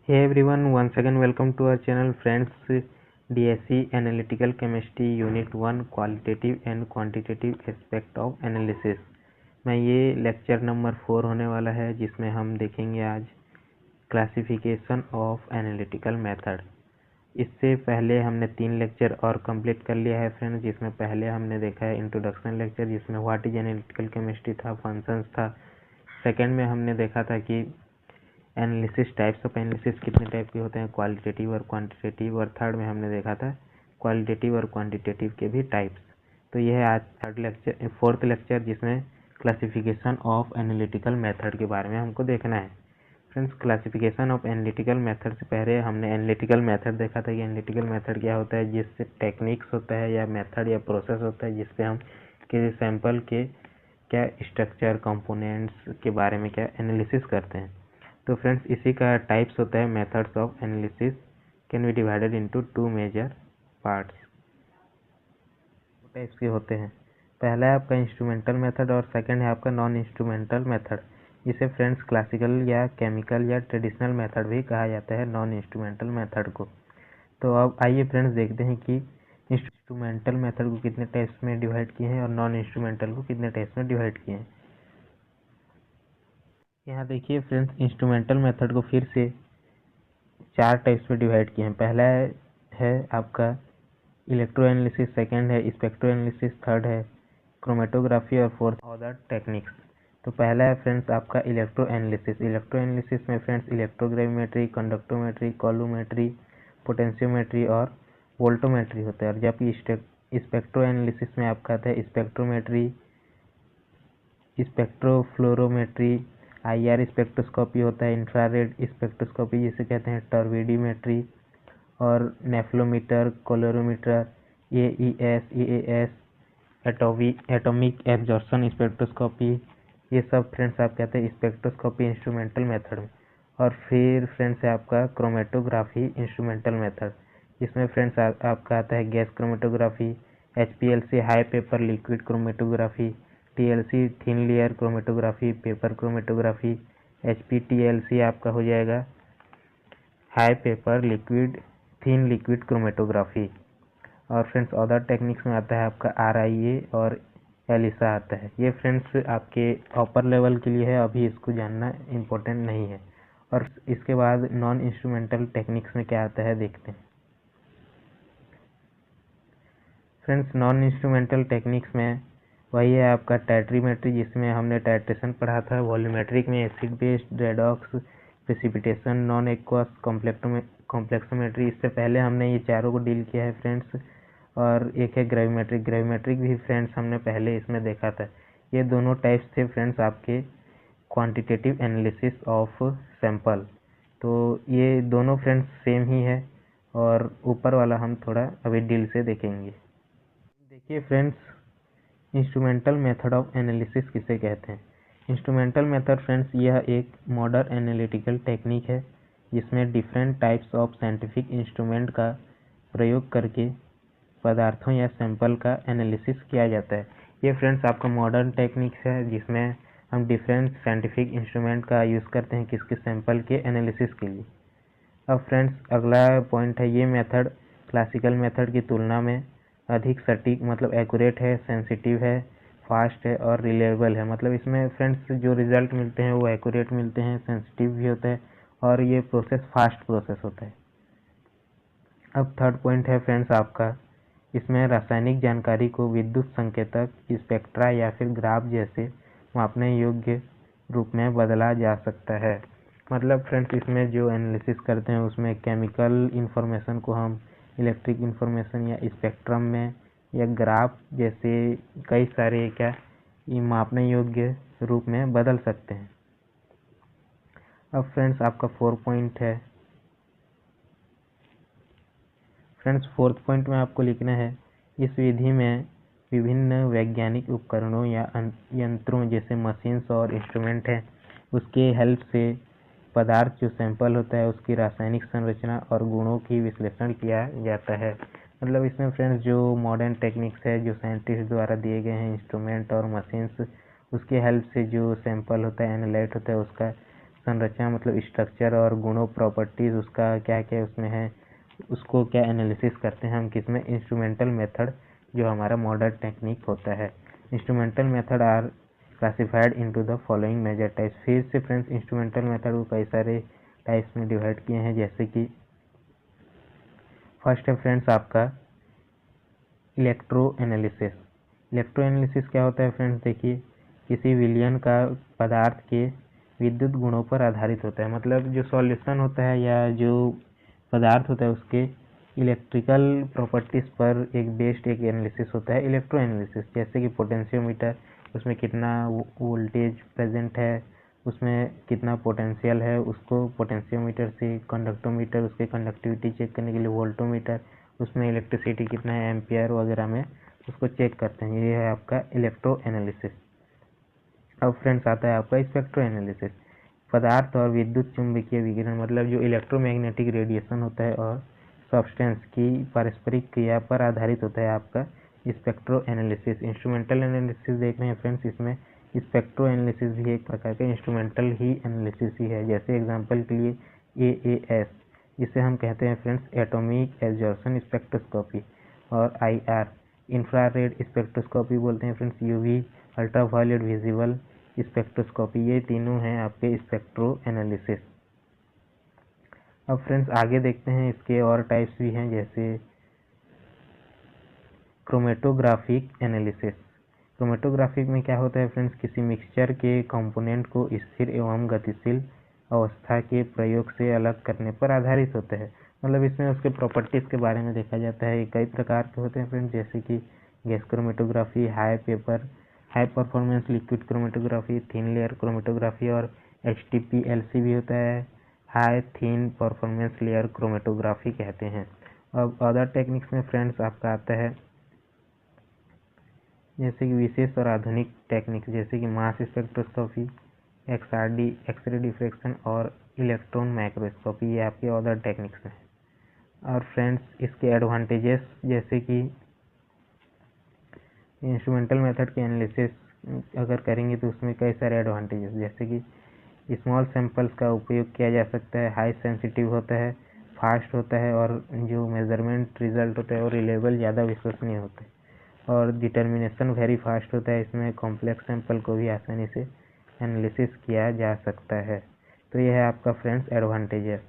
Hey everyone, once again welcome to our channel friends. DSC Analytical Chemistry Unit 1 Qualitative and Quantitative Aspect of Analysis में ये lecture number 4 होने वाला है, जिसमें हम देखेंगे आज क्लासिफिकेशन ऑफ एनालिटिकल मेथड। इससे पहले हमने 3 लेक्चर और कंप्लीट कर लिया है फ्रेंड्स, जिसमें पहले हमने देखा है इंट्रोडक्शन लेक्चर, जिसमें व्हाट इज एनालिटिकल केमिस्ट्री था, फंक्शंस था। सेकंड में हमने देखा था कि एनालिसिस, टाइप्स ऑफ एनालिसिस कितने टाइप के होते हैं, क्वालिटेटिव और क्वांटिटेटिव। और थर्ड में हमने देखा था क्वालिटेटिव और क्वांटिटेटिव के भी टाइप्स। तो यह है आज फोर्थ लेक्चर, जिसमें क्लासिफिकेशन ऑफ एनालिटिकल मेथड के बारे में हमको देखना है। Friends, classification of analytical method से पहले हमने एनालिटिकल मेथड देखा था कि एनालिटिकल मेथड क्या होता है, जिससे टेक्निक्स होता है या मेथड या प्रोसेस होता है जिससे हम किसी सैंपल के क्या स्ट्रक्चर, कंपोनेंट्स के बारे में क्या एनालिसिस करते हैं। तो फ्रेंड्स, इसी का टाइप्स होता है methods of analysis can be divided into 2 major parts. दो टाइप्स के होते हैं, पहला है आपका इंस्ट्रूमेंटल मेथड और सेकंड है आपका नॉन इंस्ट्रूमेंटल मेथड। इसे फ्रेंड्स क्लासिकल या केमिकल या ट्रेडिशनल मेथड भी कहा जाता है, नॉन इंस्ट्रूमेंटल मेथड को। तो अब आइए फ्रेंड्स देखते हैं कि इंस्ट्रूमेंटल मेथड को कितने टाइप्स में डिवाइड किए हैं और नॉन इंस्ट्रूमेंटल को कितने टाइप्स में डिवाइड किए हैं। यहाँ देखिए फ्रेंड्स, इंस्ट्रूमेंटल मेथड को फिर से 4 टाइप्स में डिवाइड किए हैं। पहला है आपका इलेक्ट्रो एनालिसिस, सेकेंड है स्पेक्ट्रो एनालिसिस, थर्ड है क्रोमेटोग्राफी और फोर्थ अदर टेक्निक्स। तो पहला है फ्रेंड्स आपका इलेक्ट्रो एनालिसिस। इलेक्ट्रो एनालिसिस में फ्रेंड्स इलेक्ट्रोग्राविमेट्री, कंडक्टोमेट्री, कॉलूमेट्री, पोटेंशियोमेट्री और वोल्टोमेट्री होता है। और जबकि स्पेक्ट्रो एनालिसिस में आपका आता है स्पेक्ट्रोमेट्री, स्पेक्ट्रोफ्लोरोमेट्री, IR स्पेक्ट्रोस्कोपी होता है, इंफ्रारेड स्पेक्ट्रोस्कोपी जिसे कहते हैं टर्बिडीमेट्री, और नेफ्लोमीटर, कोलोरोमीटर, AES, EAS, atomic absorption spectroscopy, ये सब फ्रेंड्स आप कहते हैं स्पेक्ट्रोस्कोपी इंस्ट्रूमेंटल मेथड में। और फिर फ्रेंड्स है आपका क्रोमेटोग्राफी इंस्ट्रूमेंटल मेथड, जिसमें फ्रेंड्स आपका आता है gas chromatography, HPLC high paper liquid chromatography, TLC thin layer chromatography, paper chromatography, HPTLC आपका हो जाएगा high paper liquid thin liquid chromatography. और फ्रेंड्स अदर टेक्निक्स में आता है आपका RIA और ELISA आता है। ये फ्रेंड्स आपके अपर लेवल के लिए है, अभी इसको जानना इम्पोर्टेंट नहीं है। और इसके बाद नॉन इंस्ट्रूमेंटल टेक्निक्स में क्या आता है देखते हैं। फ्रेंड्स, नॉन इंस्ट्रूमेंटल टेक्निक्स में वही है आपका टाइट्रीमेट्री, जिसमें हमने टाइट्रेशन पढ़ा था। वॉल्यूमेट्रिक में acid base, redox, precipitation, non aqueous, कॉम्प्लेक्सोमेट्री। इससे पहले हमने ये चारों को डील किया है फ्रेंड्स। और एक है ग्रेविमेट्रिक। ग्रेविमेट्रिक भी फ्रेंड्स हमने पहले इसमें देखा था। ये दोनों टाइप्स थे फ्रेंड्स आपके क्वांटिटेटिव एनालिसिस ऑफ सैंपल। तो ये दोनों फ्रेंड्स सेम ही है, और ऊपर वाला हम थोड़ा अभी डील से देखेंगे। देखिए friends, instrumental method of analysis किसे कहते हैं। इंस्ट्रूमेंटल मेथड फ्रेंड्स यह एक मॉडर्न एनालिटिकल टेक्निक है, जिसमें different types of scientific instrument का प्रयोग करके पदार्थों या सैंपल का एनालिसिस किया जाता है। ये फ्रेंड्स आपका मॉडर्न टेक्निक्स है, जिसमें हम डिफरेंट साइंटिफिक इंस्ट्रूमेंट का यूज़ करते हैं किसके सैंपल के एनालिसिस के लिए। अब फ्रेंड्स अगला पॉइंट है, ये मेथड क्लासिकल मेथड की तुलना में अधिक सटीक मतलब एक्यूरेट है, सेंसिटिव है, फास्ट है और रिलायबल है। मतलब इसमें फ्रेंड्स जो रिजल्ट मिलते हैं वो एक्यूरेट मिलते हैं, सेंसिटिव भी होता है, और ये प्रोसेस फास्ट प्रोसेस होता है। अब थर्ड पॉइंट है फ्रेंड्स आपका, इसमें रासायनिक जानकारी को विद्युत संकेतक, स्पेक्ट्रा या फिर ग्राफ जैसे मापने योग्य रूप में बदला जा सकता है। मतलब फ्रेंड्स इसमें जो एनालिसिस करते हैं उसमें केमिकल इंफॉर्मेशन को हम इलेक्ट्रिक इंफॉर्मेशन या स्पेक्ट्रम में या ग्राफ जैसे कई सारे क्या मापने योग्य रूप में बदल सकते हैं। अब फ्रेंड्स आपका 4 पॉइंट है। फ्रेंड्स 4th पॉइंट में आपको लिखना है, इस विधि में विभिन्न वैज्ञानिक उपकरणों या यंत्रों जैसे मशीन्स और इंस्ट्रूमेंट हैं, उसके हेल्प से पदार्थ जो सैंपल होता है उसकी रासायनिक संरचना और गुणों की विश्लेषण किया जाता है। मतलब इसमें फ्रेंड्स जो मॉडर्न टेक्निक्स है जो साइंटिस्ट द्वारा दिए गए हैं इंस्ट्रूमेंट और मशीन्स, उसके हेल्प से जो सैंपल होता है एनालाइट होता है उसका संरचना मतलब स्ट्रक्चर और गुणों प्रॉपर्टीज उसका क्या क्या उसमें है, उसको क्या एनालिसिस करते हैं हम किसमें, इंस्ट्रूमेंटल मेथड जो हमारा मॉडर्न टेक्निक होता है। Instrumental method are classified into the following major types. फिर से फ्रेंड्स इंस्ट्रूमेंटल मेथड को कई सारे टाइप्स में डिवाइड किए हैं, जैसे कि फर्स्ट है फ्रेंड्स आपका इलेक्ट्रो एनालिसिस। इलेक्ट्रो एनालिसिस क्या होता है फ्रेंड्स, देखिए किसी विलयन का पदार्थ के विद्युत गुणों पर आधारित होता है, मतलब जो सॉल्यूशन होता है या जो पदार्थ होता है उसके इलेक्ट्रिकल प्रॉपर्टीज पर एक बेस्ड एक एनालिसिस होता है इलेक्ट्रो एनालिसिस। जैसे कि पोटेंशियोमीटर, उसमें कितना वोल्टेज प्रेजेंट है, उसमें कितना पोटेंशियल है, उसको पोटेंशियोमीटर से, कंडक्टोमीटर उसके कंडक्टिविटी चेक करने के लिए वोल्टोमीटर, उसमें इलेक्ट्रिसिटी कितना है एम्पियर वगैरह में उसको चेक करते हैं। ये है आपका इलेक्ट्रो एनालिसिस। अब फ्रेंड्स आता है आपका स्पेक्ट्रो एनालिसिस। पदार्थ और विद्युत चुंबकीय विकिरण मतलब जो इलेक्ट्रोमैग्नेटिक रेडिएशन होता है और सब्सटेंस की पारस्परिक क्रिया पर आधारित होता है आपका स्पेक्ट्रो एनालिसिस। इंस्ट्रूमेंटल एनालिसिस देख रहे हैं फ्रेंड्स, इसमें स्पेक्ट्रो एनालिसिस भी एक प्रकार का इंस्ट्रूमेंटल ही एनालिसिस ही है। जैसे एग्जांपल के लिए AAS, जिसे हम कहते हैं फ्रेंड्स एटॉमिक एब्जॉर्प्शन स्पेक्ट्रोस्कोपी, और IR इंफ्रारेड स्पेक्ट्रोस्कोपी बोलते हैं friends, UV ultraviolet visible spectroscopy, ये तीनों हैं आपके स्पेक्ट्रो एनालिसिस। अब फ्रेंड्स आगे देखते हैं इसके और टाइप्स भी हैं, जैसे क्रोमेटोग्राफिक एनालिसिस। क्रोमेटोग्राफिक में क्या होता है फ्रेंड्स, किसी मिक्सचर के कंपोनेंट को स्थिर एवं गतिशील अवस्था के प्रयोग से अलग करने पर आधारित होता है। मतलब इसमें उसके प्रॉपर्टीज के बारे में देखा जाता है। कई प्रकार के होते हैं फ्रेंड्स, जैसे कि gas chromatography, high performance liquid chromatography, thin layer chromatography, और HTPLC भी होता है, high thin performance layer chromatography कहते हैं। अब अदर टेक्निक्स में फ्रेंड्स आपका आता है जैसे कि विशेष और आधुनिक टेक्निक्स, जैसे कि mass spectroscopy, XRD X ray diffraction और इलेक्ट्रॉन माइक्रोस्कोपी, ये आपके अदर टेक्निक्स हैं। और फ्रेंड्स इसके एडवांटेजेस, जैसे कि इंस्ट्रूमेंटल मेथड के एनालिसिस अगर करेंगे तो उसमें कई सारे एडवांटेजेस, जैसे कि स्मॉल सैंपल्स का उपयोग किया जा सकता है, हाई सेंसिटिव होता है, फास्ट होता है, और जो मेजरमेंट रिजल्ट होता है वो रिलेबल ज़्यादा विश्वसनीय होता है, और डिटर्मिनेशन वेरी फास्ट होता है। इसमें कॉम्प्लेक्स सैंपल को भी आसानी से एनालिसिस किया जा सकता है। तो यह है आपका फ्रेंड्स एडवांटेजेस।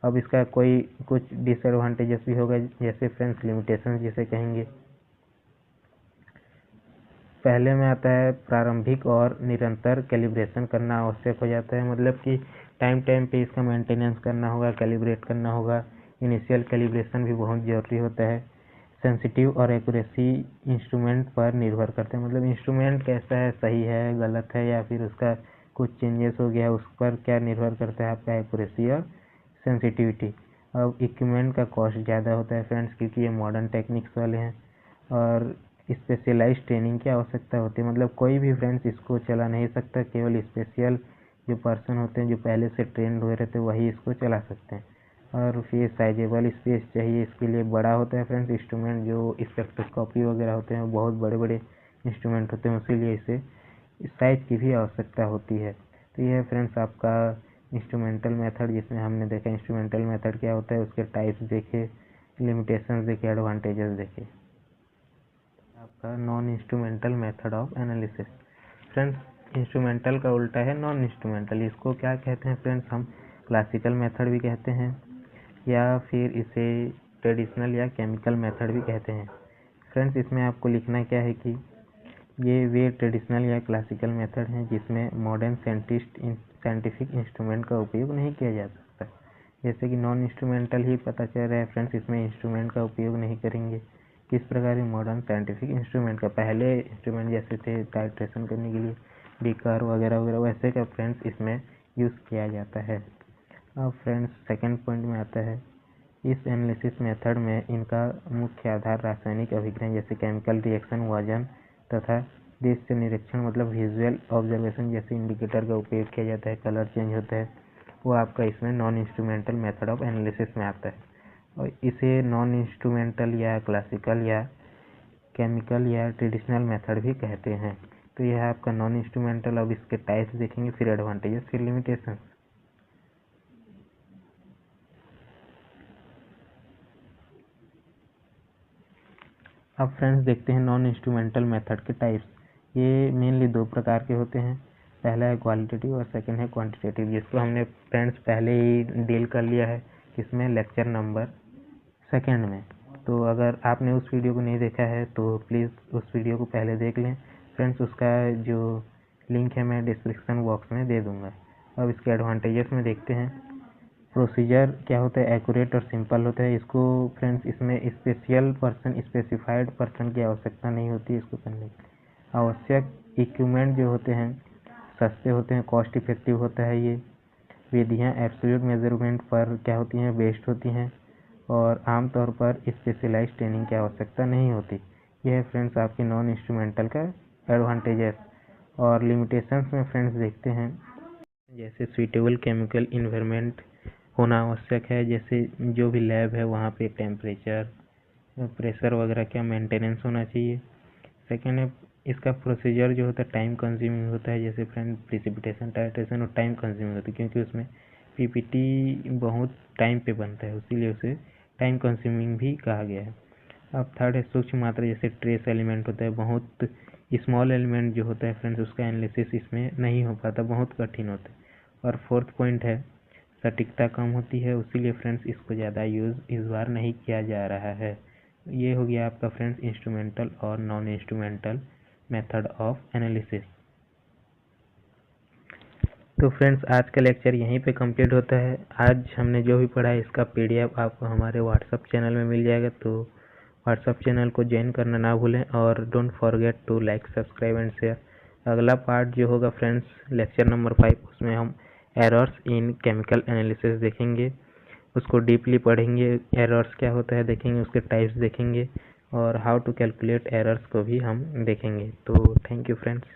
अब इसका कोई कुछ डिसएडवांटेजेस भी होगा, जैसे फ्रेंड्स लिमिटेशन जिसे कहेंगे। पहले में आता है प्रारंभिक और निरंतर कैलिब्रेशन करना आवश्यक हो जाता है, मतलब कि टाइम टाइम पे इसका मेंटेनेंस करना होगा, कैलिब्रेट करना होगा। इनिशियल कैलिब्रेशन भी बहुत ज़रूरी होता है। सेंसिटिव और एक्यूरेसी इंस्ट्रूमेंट पर निर्भर करते हैं, मतलब इंस्ट्रूमेंट कैसा है, सही है, गलत है, या फिर उसका कुछ चेंजेस हो गया, उस पर क्या निर्भर करता है आपका एक्यूरेसी और सेंसिटिविटी। अब इक्विपमेंट का कॉस्ट ज़्यादा होता है फ्रेंड्स, क्योंकि ये मॉडर्न टेक्निक्स वाले हैं, और स्पेशलाइज्ड ट्रेनिंग की आवश्यकता होती है, मतलब कोई भी फ्रेंड्स इसको चला नहीं सकता, केवल स्पेशल जो पर्सन होते हैं जो पहले से ट्रेंड हुए रहते हैं वही इसको चला सकते हैं। और फिर साइजेबल स्पेस चाहिए, इसके लिए बड़ा होता है फ्रेंड्स इंस्ट्रूमेंट, जो स्पेक्ट्रोस्कोपी वगैरह होते हैं वो बहुत बड़े बड़े इंस्ट्रूमेंट होते हैं, इसीलिए इसे साइज की भी आवश्यकता होती है। तो यह है फ्रेंड्स आपका इंस्ट्रूमेंटल मेथड, जिसमें हमने देखा इंस्ट्रूमेंटल मेथड क्या होता है, उसके टाइप्स देखे, लिमिटेशंस देखे, एडवांटेजेस देखे। आपका non instrumental method of analysis. Friends instrumental का उल्टा है नॉन इंस्ट्रूमेंटल। इसको क्या कहते हैं फ्रेंड्स, हम क्लासिकल मेथड भी कहते हैं, या फिर इसे ट्रेडिशनल या केमिकल मेथड भी कहते हैं। फ्रेंड्स इसमें आपको लिखना क्या है कि ये वे ट्रेडिशनल या क्लासिकल मेथड हैं जिसमें मॉडर्न साइंटिफिक इंस्ट्रूमेंट का उपयोग नहीं किया जा सकता। जैसे कि नॉन इंस्ट्रूमेंटल ही पता चल रहा है फ्रेंड्स, इसमें इंस्ट्रूमेंट का उपयोग नहीं करेंगे। किस प्रकार के मॉडर्न साइंटिफिक इंस्ट्रूमेंट का, पहले इंस्ट्रूमेंट जैसे थे टाइट्रेशन करने के लिए बीकर वगैरह वगैरह, वैसे का फ्रेंड्स इसमें यूज़ किया जाता है। अब फ्रेंड्स सेकेंड पॉइंट में आता है, इस एनालिसिस मेथड में इनका मुख्य आधार रासायनिक अभिक्रिया जैसे केमिकल रिएक्शन, वजन तथा दृश्य निरीक्षण मतलब विजुअल ऑब्जर्वेशन जैसे इंडिकेटर का उपयोग किया जाता है, कलर चेंज होता है, वो आपका इसमें non instrumental method of analysis में आता है। और इसे नॉन इंस्ट्रूमेंटल या क्लासिकल या केमिकल या ट्रेडिशनल मेथड भी कहते हैं। तो यह है आपका नॉन इंस्ट्रूमेंटल। अब इसके टाइप्स देखेंगे, फिर एडवांटेजेस, फिर लिमिटेशन। अब फ्रेंड्स देखते हैं नॉन इंस्ट्रूमेंटल मेथड के टाइप्स। ये मेनली दो प्रकार के होते हैं, पहला है क्वालिटेटिव और सेकंड है क्वांटिटेटिव, जिसको हमने फ्रेंड्स पहले ही डील कर लिया है किसमें, लेक्चर नंबर 2 में। तो अगर आपने उस वीडियो को नहीं देखा है तो प्लीज़ उस वीडियो को पहले देख लें फ्रेंड्स, उसका जो लिंक है मैं डिस्क्रिप्शन बॉक्स में दे दूँगा। अब इसके एडवांटेजेस में देखते हैं। प्रोसीजर क्या होता है, एक्यूरेट और सिंपल होता है। इसको फ्रेंड्स इसमें स्पेसिफाइड पर्सन की आवश्यकता नहीं होती इसको करने की। आवश्यक इक्विपमेंट जो होते हैं सस्ते होते हैं, कॉस्ट इफेक्टिव होता है ये। विधियाँ एब्सोल्यूट मेजरमेंट पर क्या होती हैं, बेस्ड होती हैं, और आमतौर पर स्पेशलाइज्ड ट्रेनिंग की आवश्यकता नहीं होती। यह है फ्रेंड्स आपके नॉन इंस्ट्रूमेंटल का एडवांटेजेस। और लिमिटेशंस में फ्रेंड्स देखते हैं, जैसे सुइटेबल केमिकल इन्वायरमेंट होना आवश्यक है, जैसे जो भी लैब है वहाँ पे टेम्परेचर प्रेशर वगैरह क्या मेंटेनेंस होना चाहिए। सेकेंड है इसका प्रोसीजर जो होता है टाइम कंज्यूमिंग होता है, जैसे फ्रेंड प्रिसिपिटेशन टाइट्रेशन और टाइम कंज्यूमिंग होती है, क्योंकि उसमें पीपीटी बहुत टाइम पे बनता है, इसीलिए उसे टाइम कंज्यूमिंग भी कहा गया है। अब थर्ड है सूक्ष्म मात्रा, जैसे ट्रेस एलिमेंट होता है, बहुत स्मॉल एलिमेंट जो होता है फ्रेंड्स उसका एनालिसिस इसमें नहीं हो पाता, बहुत कठिन होता है। और फोर्थ पॉइंट है सटीकता कम होती है, इसीलिए फ्रेंड्स इसको ज़्यादा यूज़ इस बार नहीं किया जा रहा है। ये हो गया आपका फ्रेंड्स इंस्ट्रूमेंटल और non instrumental method of analysis. तो फ्रेंड्स आज का लेक्चर यहीं पे कंप्लीट होता है। आज हमने जो भी पढ़ा है इसका पीडीएफ आपको हमारे व्हाट्सएप चैनल में मिल जाएगा, तो व्हाट्सएप चैनल को ज्वाइन करना ना भूलें और don't forget to like subscribe and share. अगला पार्ट जो होगा फ्रेंड्स लेक्चर नंबर 5, उसमें हम एरर्स इन केमिकल एनालिसिस देखेंगे, उसको डीपली पढ़ेंगे, एरर्स क्या होता है देखेंगे, उसके टाइप्स देखेंगे और हाउ टू कैलकुलेट एरर्स को भी हम देखेंगे। तो थैंक यू फ्रेंड्स।